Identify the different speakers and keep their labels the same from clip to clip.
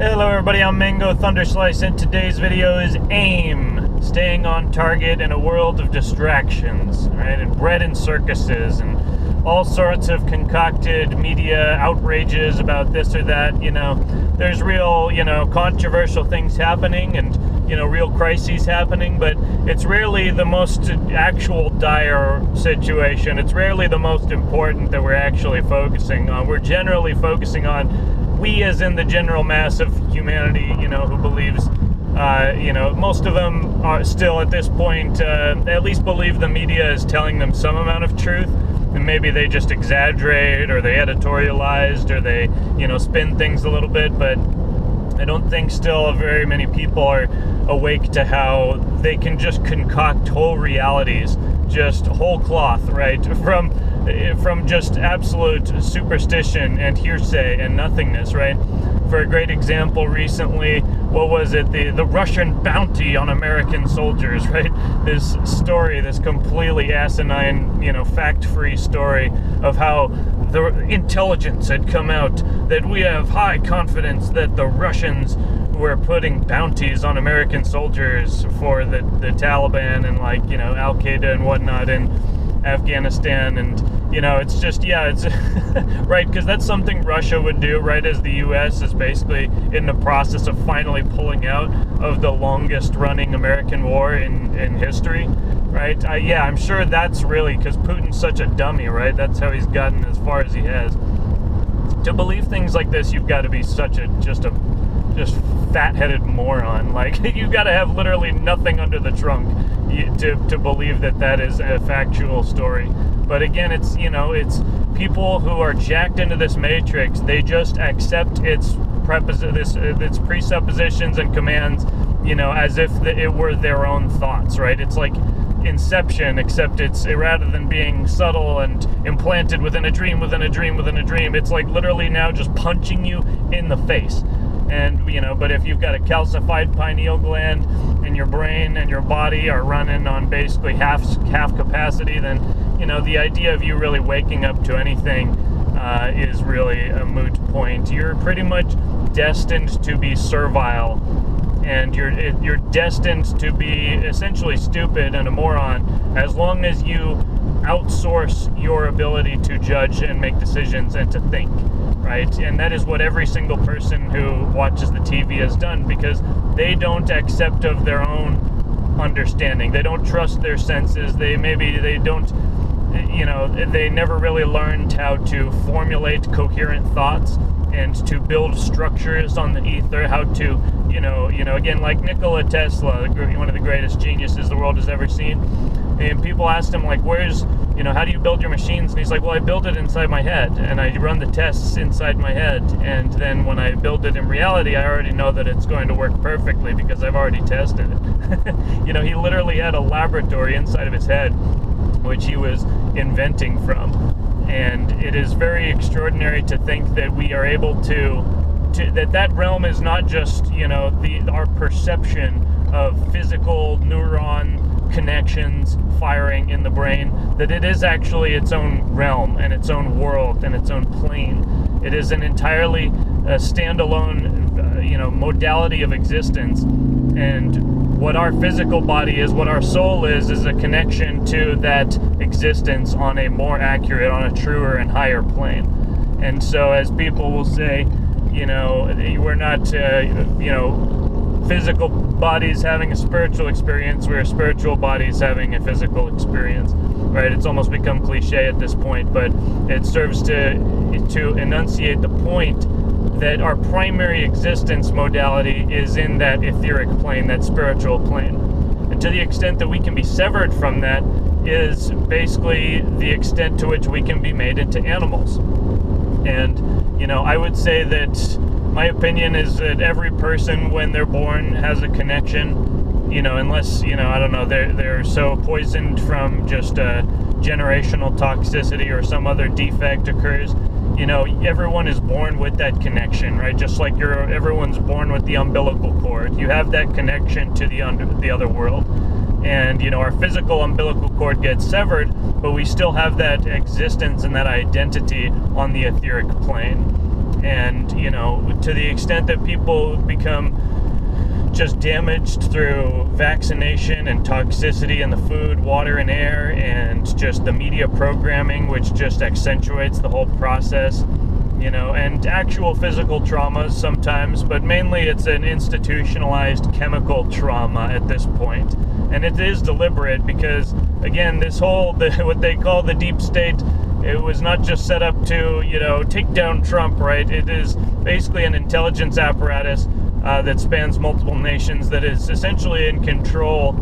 Speaker 1: Hello everybody, I'm Mango Thunderslice, and today's video is AIM, staying on target in a world of distractions, right? And bread and circuses and all sorts of concocted media outrages about this or that. There's real, controversial things happening and, real crises happening, but it's rarely the most actual dire situation. It's rarely the most important that we're actually focusing on. We're generally focusing on we, as in the general mass of humanity, who believes, most of them are still at this point, at least believe the media is telling them some amount of truth, and maybe they just exaggerate, or they editorialized, or they, spin things a little bit, but I don't think still very many people are awake to how they can just concoct whole realities, just whole cloth, right, from just absolute superstition and hearsay and nothingness, right? For a great example, recently, what was it? The Russian bounty on American soldiers, right? This story, this completely asinine, fact-free story of how the intelligence had come out that we have high confidence that the Russians were putting bounties on American soldiers for the Taliban and Al-Qaeda and whatnot in Afghanistan. And it's just, it's right, because that's something Russia would do, right, as the U.S. is basically in the process of finally pulling out of the longest running American war in history, right? I'm sure that's really because Putin's such a dummy, right? That's how he's gotten as far as he has. To believe things like this, you've got to be such a just fat-headed moron. You've got to have literally nothing under the trunk to believe that is a factual story. But again, it's people who are jacked into this matrix. They just accept its presuppositions and commands, as if it were their own thoughts, right? It's like Inception, except it's rather than being subtle and implanted within a dream, it's like literally now just punching you in the face. And, but if you've got a calcified pineal gland and your brain and your body are running on basically half capacity, then, the idea of you really waking up to anything is really a moot point. You're pretty much destined to be servile, and you're destined to be essentially stupid and a moron as long as you outsource your ability to judge and make decisions and to think, right? And that is what every single person who watches the TV has done, because they don't accept of their own understanding. They don't trust their senses. They don't, they never really learned how to formulate coherent thoughts and to build structures on the ether, how to, again, like Nikola Tesla, one of the greatest geniuses the world has ever seen. And people asked him, where's, how do you build your machines? And he's like, well, I build it inside my head, and I run the tests inside my head. And then when I build it in reality, I already know that it's going to work perfectly because I've already tested it. He literally had a laboratory inside of his head, which he was inventing from. And it is very extraordinary to think that we are able to that realm is not just, our perception of physical neuron connections firing in the brain, that it is actually its own realm and its own world and its own plane. It is an entirely standalone, modality of existence. And what our physical body is, what our soul is a connection to that existence on a more accurate, on a truer and higher plane. And so, as people will say, we're not, physical bodies having a spiritual experience, we're spiritual bodies having a physical experience, right? It's almost become cliche at this point, but it serves to enunciate the point that our primary existence modality is in that etheric plane, that spiritual plane. And to the extent that we can be severed from that is basically the extent to which we can be made into animals. And, I would say that my opinion is that every person, when they're born, has a connection, unless, I don't know, they're so poisoned from just generational toxicity or some other defect occurs. Everyone is born with that connection, right? Just like everyone's born with the umbilical cord. You have that connection to the other world. And, our physical umbilical cord gets severed, but we still have that existence and that identity on the etheric plane. And, you know, to the extent that people become just damaged through vaccination and toxicity in the food, water, and air, and just the media programming, which just accentuates the whole process, you know, and actual physical traumas sometimes, but mainly it's an institutionalized chemical trauma at this point. And it is deliberate because, again, this whole, what they call the deep state, it was not just set up to, you know, take down Trump, right? It is basically an intelligence apparatus that spans multiple nations that is essentially in control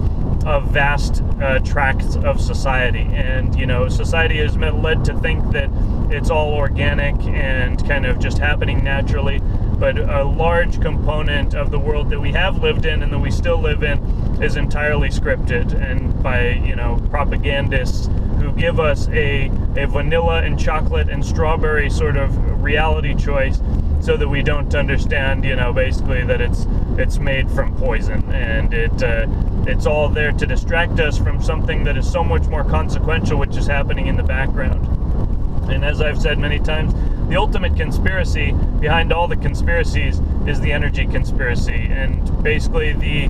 Speaker 1: of vast tracts of society. And, you know, society is led to think that it's all organic and kind of just happening naturally. But a large component of the world that we have lived in and that we still live in is entirely scripted, and by, you know, propagandists who give us a vanilla and chocolate and strawberry sort of reality choice, so that we don't understand, you know, basically that it's made from poison, and it's all there to distract us from something that is so much more consequential, which is happening in the background. And as I've said many times, the ultimate conspiracy behind all the conspiracies is the energy conspiracy. And basically the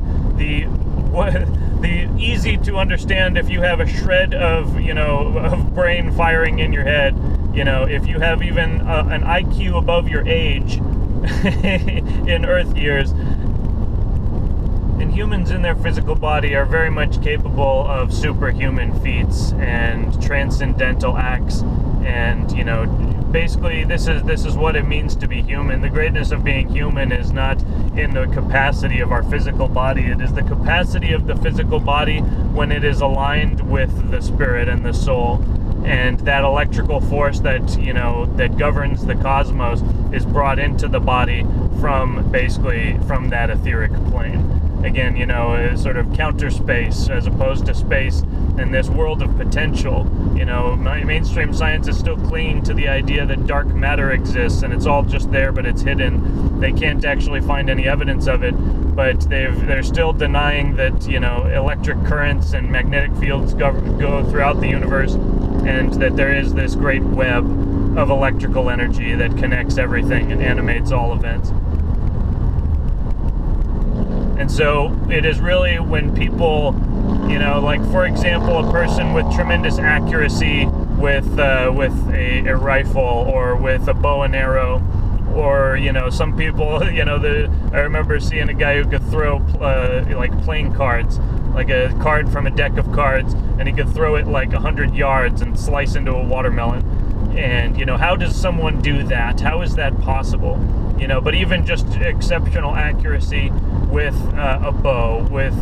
Speaker 1: easy to understand, if you have a shred of, you know, of brain firing in your head, you know, if you have even an IQ above your age in Earth years, and humans in their physical body are very much capable of superhuman feats and transcendental acts. And, you know, basically this is what it means to be human. The greatness of being human is not in the capacity of our physical body. It is the capacity of the physical body when it is aligned with the spirit and the soul. And that electrical force that, you know, that governs the cosmos is brought into the body from that etheric plane. Again, you know, a sort of counter space as opposed to space in this world of potential. You know, mainstream science is still clinging to the idea that dark matter exists and it's all just there, but it's hidden. They can't actually find any evidence of it, but they're still denying that, you know, electric currents and magnetic fields go throughout the universe, and that there is this great web of electrical energy that connects everything and animates all events. And so it is really when people, you know, like, for example, a person with tremendous accuracy with a rifle or with a bow and arrow, or, you know, some people, you know, I remember seeing a guy who could throw like playing cards, like a card from a deck of cards, and he could throw it like 100 yards and slice into a watermelon. And, you know, how does someone do that? How is that possible? You know, but even just exceptional accuracy with a bow, with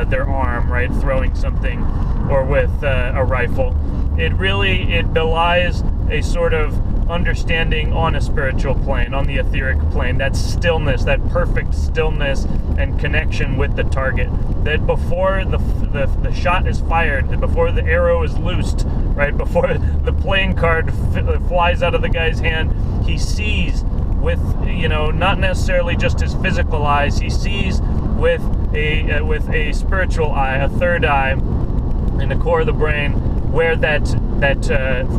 Speaker 1: their arm, right, throwing something, or with a rifle, it belies a sort of understanding on a spiritual plane, on the etheric plane, that stillness, that perfect stillness and connection with the target, that before the shot is fired, before the arrow is loosed, right, before the playing card flies out of the guy's hand, he sees with, you know, not necessarily just his physical eyes, he sees with a spiritual eye, a third eye in the core of the brain, where that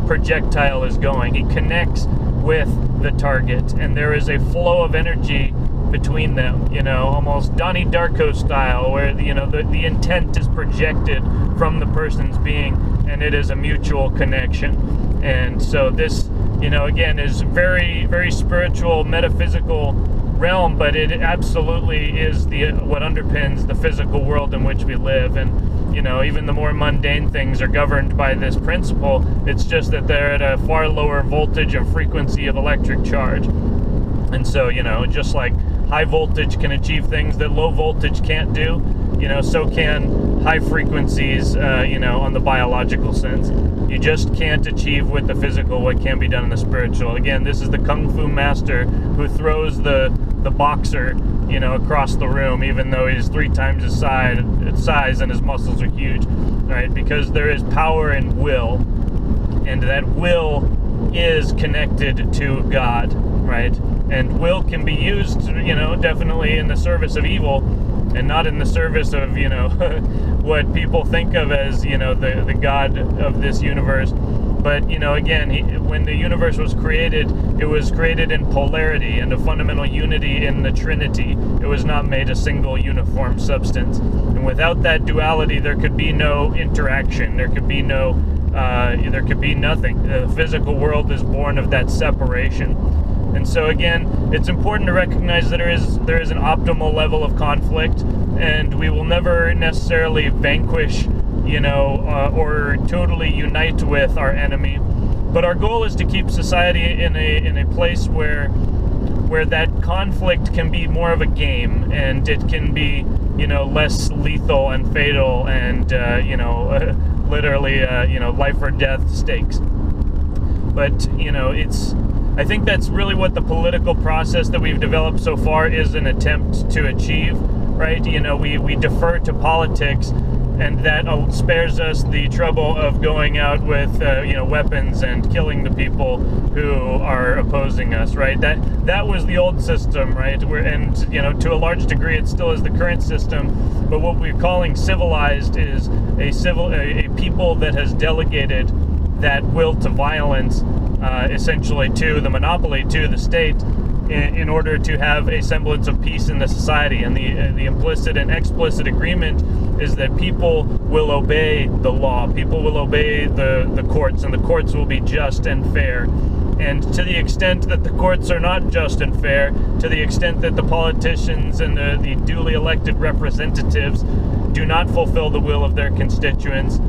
Speaker 1: projectile is going. He connects with the target, and there is a flow of energy between them, you know, almost Donnie Darko style, where, you know, the intent is projected from the person's being, and it is a mutual connection. And so this, you know, again, is very, very spiritual, metaphysical realm, but it absolutely is what underpins the physical world in which we live. And, you know, even the more mundane things are governed by this principle. It's just that they're at a far lower voltage and frequency of electric charge. And so, you know, just like high voltage can achieve things that low voltage can't do, you know, so can high frequencies, you know, on the biological sense. You just can't achieve with the physical what can be done in the spiritual. Again, this is the kung fu master who throws the boxer, you know, across the room, even though he's 3 times his size and his muscles are huge, right? Because there is power in will, and that will is connected to God, right? And will can be used, you know, definitely in the service of evil, and not in the service of, you know, what people think of as, you know, the God of this universe. But, again, when the universe was created, it was created in polarity and a fundamental unity in the Trinity. It was not made a single uniform substance. And without that duality, there could be no interaction. There could be nothing. The physical world is born of that separation. And so again, it's important to recognize that there is an optimal level of conflict, and we will never necessarily vanquish, or totally unite with our enemy. But our goal is to keep society in a place where that conflict can be more of a game, and it can be, less lethal and fatal, and literally, life or death stakes. But I think that's really what the political process that we've developed so far is an attempt to achieve, right? We defer to politics, and that spares us the trouble of going out with weapons and killing the people who are opposing us, right? That was the old system, right? To a large degree it still is the current system, but what we're calling civilized is a people that has delegated that will to violence, essentially to the monopoly, to the state, in order to have a semblance of peace in the society. And the implicit and explicit agreement is that people will obey the law, people will obey the courts, and the courts will be just and fair. And to the extent that the courts are not just and fair, to the extent that the politicians and the duly elected representatives do not fulfill the will of their constituents,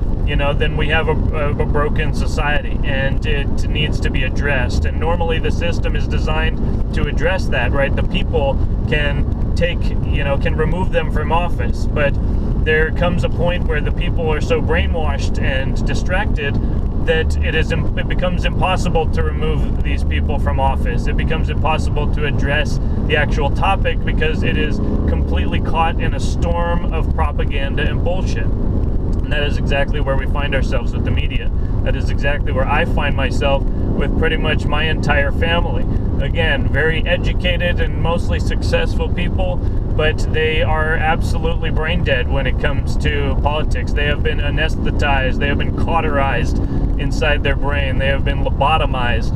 Speaker 1: then we have a broken society, and it needs to be addressed. And normally the system is designed to address that, right? The people can can remove them from office, but there comes a point where the people are so brainwashed and distracted that it becomes impossible to remove these people from office. It becomes impossible to address the actual topic because it is completely caught in a storm of propaganda and bullshit. And that is exactly where we find ourselves with the media. That is exactly where I find myself with pretty much my entire family. Again, very educated and mostly successful people, but they are absolutely brain dead when it comes to politics. They have been anesthetized, they have been cauterized inside their brain, they have been lobotomized,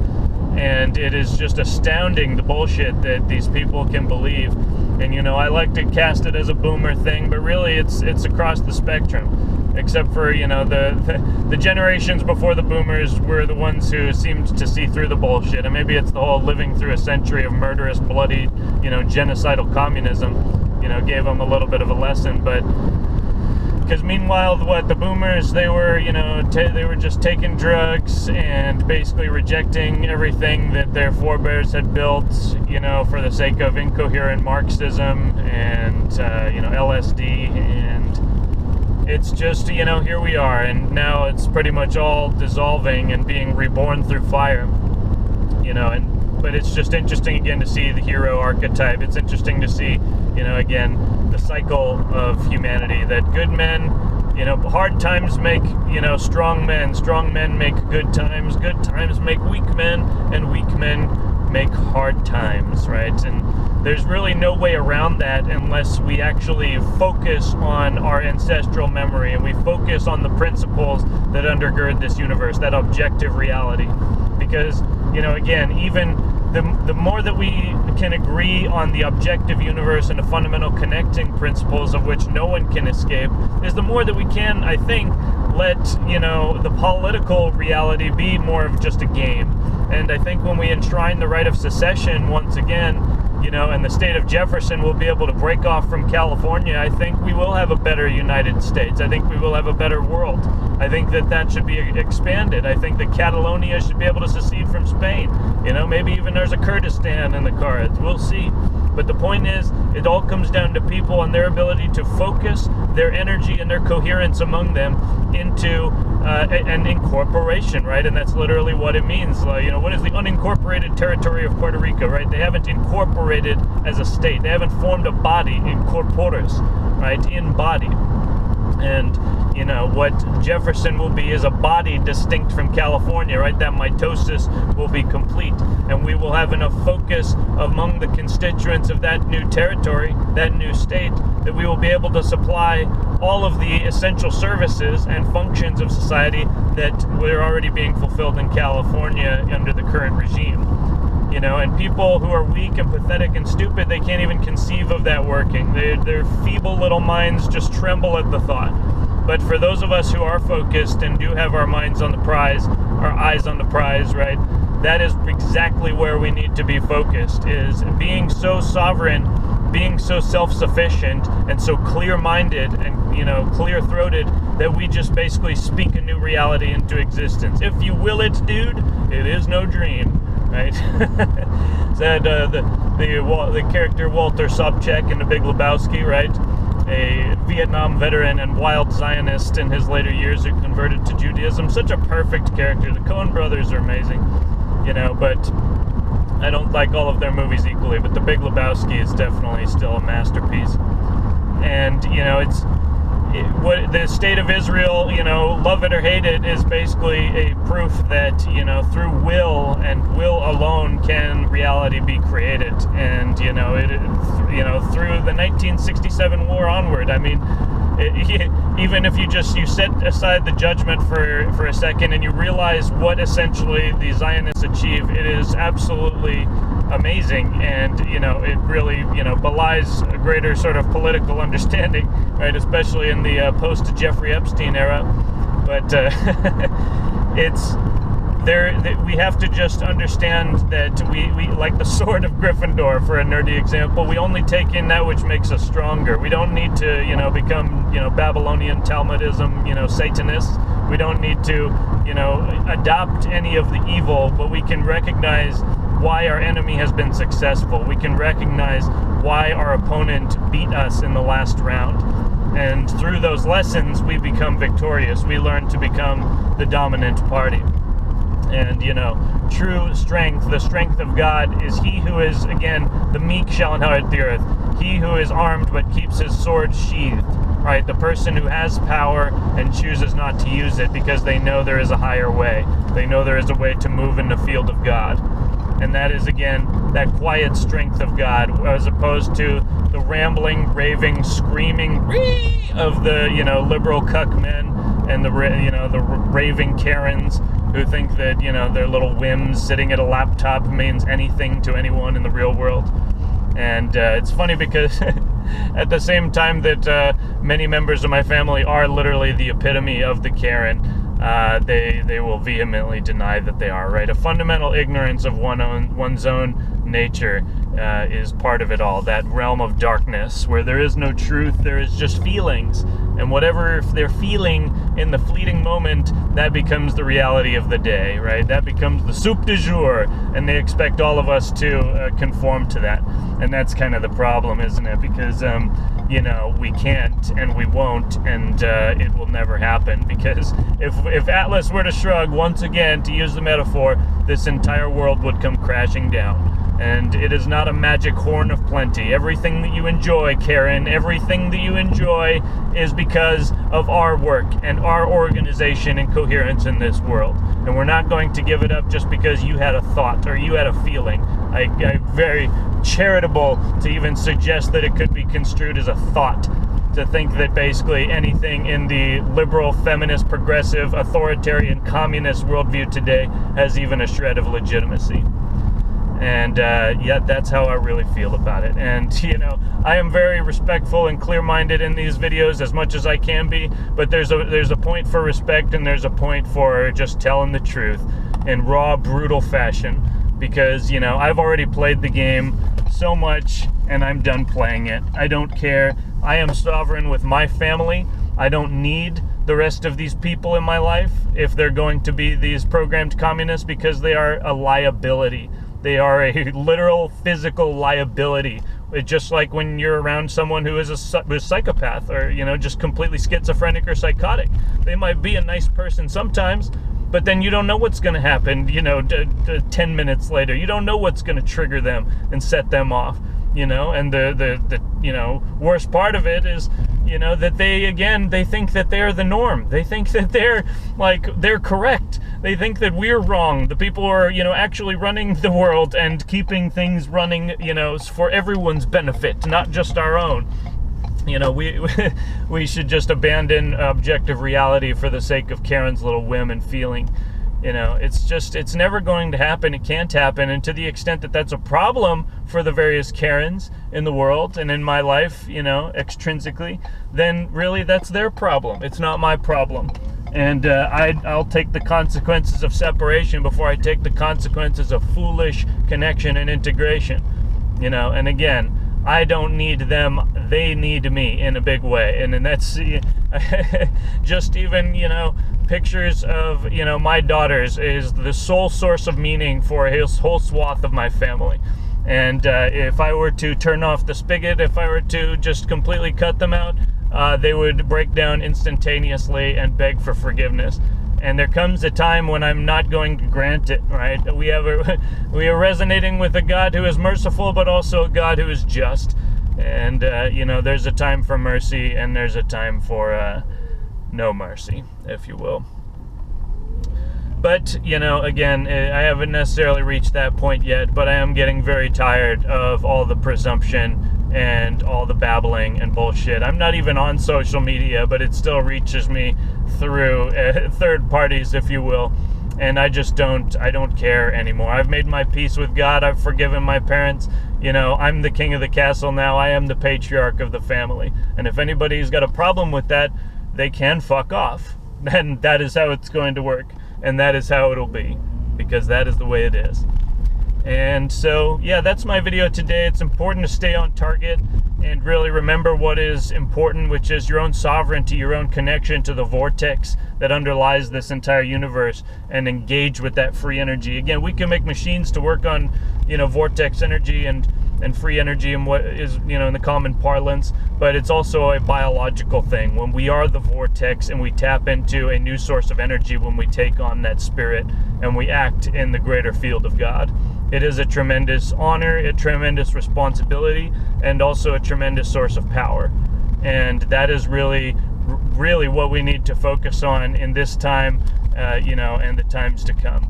Speaker 1: and it is just astounding the bullshit that these people can believe. And I like to cast it as a boomer thing, but really it's across the spectrum. Except for, the generations before the boomers were the ones who seemed to see through the bullshit. And maybe it's the whole living through a century of murderous, bloody, genocidal communism, gave them a little bit of a lesson. But because meanwhile, the boomers, they were, they were just taking drugs and basically rejecting everything that their forebears had built, for the sake of incoherent Marxism and, LSD, and it's just, here we are, and now it's pretty much all dissolving and being reborn through fire, but it's just interesting again to see the hero archetype. It's interesting to see, again, the cycle of humanity, that good men, hard times make, strong men make good times make weak men, and weak men make hard times, right? And there's really no way around that unless we actually focus on our ancestral memory and we focus on the principles that undergird this universe, that objective reality. Because, again, even the more that we can agree on the objective universe and the fundamental connecting principles of which no one can escape, is the more that we can, I think, let, the political reality be more of just a game. And I think when we enshrine the right of secession once again, and the state of Jefferson will be able to break off from California, I think we will have a better United States. I think we will have a better world. I think that should be expanded. I think that Catalonia should be able to secede from Spain. Maybe even there's a Kurdistan in the cards. We'll see. But the point is, it all comes down to people and their ability to focus their energy and their coherence among them into an incorporation, right? And that's literally what it means. What is the unincorporated territory of Puerto Rico, right? They haven't incorporated as a state. They haven't formed a body, in corporis, right? In body. And, what Jefferson will be is a body distinct from California, right? That mitosis will be complete. And we will have enough focus among the constituents of that new territory, that new state, that we will be able to supply all of the essential services and functions of society that were already being fulfilled in California under the current regime. And people who are weak and pathetic and stupid, they can't even conceive of that working. Their feeble little minds just tremble at the thought. But for those of us who are focused and do have our minds on the prize, our eyes on the prize, right, that is exactly where we need to be focused, is being so sovereign, being so self-sufficient, and so clear-minded and, clear-throated that we just basically speak a new reality into existence. If you will it, dude, it is no dream. Right? Said the character Walter Sobchak in The Big Lebowski, right? A Vietnam veteran and wild Zionist in his later years who converted to Judaism. Such a perfect character. The Coen brothers are amazing, but I don't like all of their movies equally, but The Big Lebowski is definitely still a masterpiece. And, what the state of Israel, love it or hate it, is basically a proof that, through will and will alone can reality be created. And, through the 1967 war onward, I mean, even if you set aside the judgment for a second and you realize what essentially the Zionists achieve, it is absolutely amazing, and it really belies a greater sort of political understanding, right, especially in the post Jeffrey Epstein era. But it's there that we have to just understand that we like the sword of Gryffindor, for a nerdy example, we only take in that which makes us stronger. We don't need to become Babylonian Talmudism Satanists. We don't need to adopt any of the evil, but we can recognize why our enemy has been successful. We can recognize why our opponent beat us in the last round. And through those lessons, we become victorious. We learn to become the dominant party. And, true strength, the strength of God, is he who is, again, the meek shall inherit the earth. He who is armed but keeps his sword sheathed, right? The person who has power and chooses not to use it because they know there is a higher way. They know there is a way to move in the field of God. And that is, again, that quiet strength of God, as opposed to the rambling, raving, screaming of the, liberal cuck men and the raving Karens who think that, their little whims sitting at a laptop means anything to anyone in the real world. And it's funny because at the same time that many members of my family are literally the epitome of the Karen, they will vehemently deny that they are, right? A fundamental ignorance of one's own nature is part of it all. That realm of darkness where there is no truth, there is just feelings. And whatever they're feeling in the fleeting moment, that becomes the reality of the day, right? That becomes the soup du jour, and they expect all of us to conform to that. And that's kind of the problem, isn't it? Because, we can't and we won't, and it will never happen. Because if Atlas were to shrug, once again, to use the metaphor, this entire world would come crashing down. And it is not a magic horn of plenty. Everything that you enjoy, Karen, everything that you enjoy is because of our work and our organization and coherence in this world. And we're not going to give it up just because you had a thought or you had a feeling. I'm very charitable to even suggest that it could be construed as a thought, to think that basically anything in the liberal, feminist, progressive, authoritarian, communist worldview today has even a shred of legitimacy. And that's how I really feel about it. And I am very respectful and clear-minded in these videos as much as I can be, but there's a point for respect and there's a point for just telling the truth in raw, brutal fashion. Because I've already played the game so much and I'm done playing it. I don't care. I am sovereign with my family. I don't need the rest of these people in my life if they're going to be these programmed communists, because they are a liability. They are a literal physical liability. It's just like when you're around someone who is a psychopath or, just completely schizophrenic or psychotic. They might be a nice person sometimes, but then you don't know what's going to happen, 10 minutes later. You don't know what's going to trigger them and set them off, and the worst part of it is You know, that they think that they're the norm. They think that they're correct. They think that we're wrong. The people who are, actually running the world and keeping things running, for everyone's benefit, not just our own. We should just abandon objective reality for the sake of Karen's little whim and feeling. It's never going to happen. It can't happen. And to the extent that that's a problem for the various Karens in the world and in my life, extrinsically, then really that's their problem. It's not my problem. And I'll take the consequences of separation before I take the consequences of foolish connection and integration. And again, I don't need them, they need me in a big way. And that's just even, pictures of, my daughters is the sole source of meaning for a whole swath of my family. And if I were to turn off the spigot, if I were to just completely cut them out, they would break down instantaneously and beg for forgiveness. And there comes a time when I'm not going to grant it, right? We are resonating with a God who is merciful, but also a God who is just. And, there's a time for mercy, and there's a time for no mercy, if you will. But, again, I haven't necessarily reached that point yet, but I am getting very tired of all the presumption and all the babbling and bullshit. I'm not even on social media, but it still reaches me through third parties, if you will. And I don't care anymore. I've made my peace with God. I've forgiven my parents. I'm the king of the castle now. I am the patriarch of the family. And if anybody's got a problem with that, they can fuck off. And that is how it's going to work. And that is how it'll be. Because that is the way it is. And so, yeah, that's my video today. It's important to stay on target and really remember what is important, which is your own sovereignty, your own connection to the vortex that underlies this entire universe, and engage with that free energy. Again, we can make machines to work on, vortex energy and free energy and what is, in the common parlance, but it's also a biological thing. When we are the vortex and we tap into a new source of energy, when we take on that spirit and we act in the greater field of God. It is a tremendous honor, a tremendous responsibility, and also a tremendous source of power. And that is really what we need to focus on in this time, and the times to come.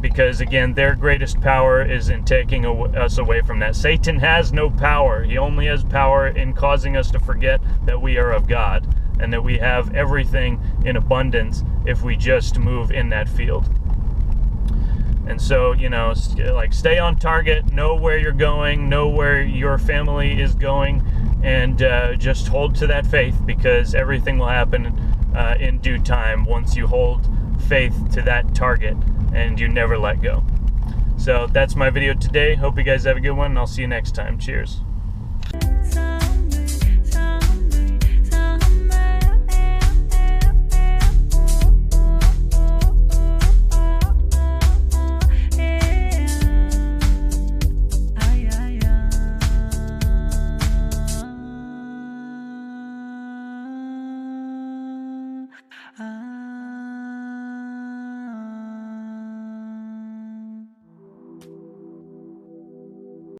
Speaker 1: Because, again, their greatest power is in taking us away from that. Satan has no power. He only has power in causing us to forget that we are of God and that we have everything in abundance if we just move in that field. And so, stay on target, know where you're going, know where your family is going, and just hold to that faith, because everything will happen in due time once you hold faith to that target and you never let go. So that's my video today. Hope you guys have a good one, and I'll see you next time. Cheers.